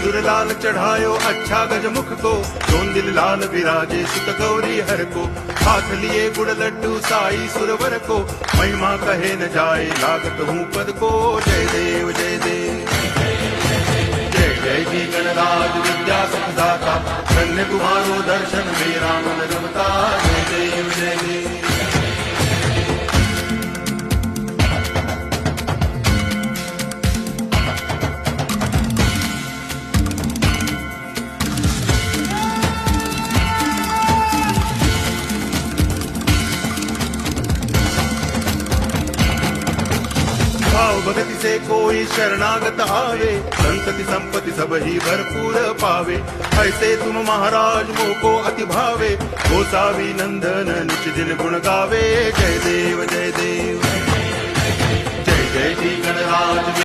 सिंदूर लाल चढ़ायो अच्छा गजमुख को, दोन दिल लाल विराजे सुत गौरी हर को, हाथ लिए गुड़ लड्डू साई सुरवर को, महिमा कहे न जाए लागत हूँ पद को। जय देव जय देव जय जय जी गणराज विद्या सुखदाता, धन्य तुम्हारो दर्शन मेरा मन रमता। जय देव जय देव भाव भगति से कोई शरणागत आवे, संतति संपत्ति सब ही भरपूर पावे। ऐसे तुम महाराज मोको अति भावे, गोसावी नंदन निच दिन गुण गावे। जय देव जय देव जय जय जी गणराज।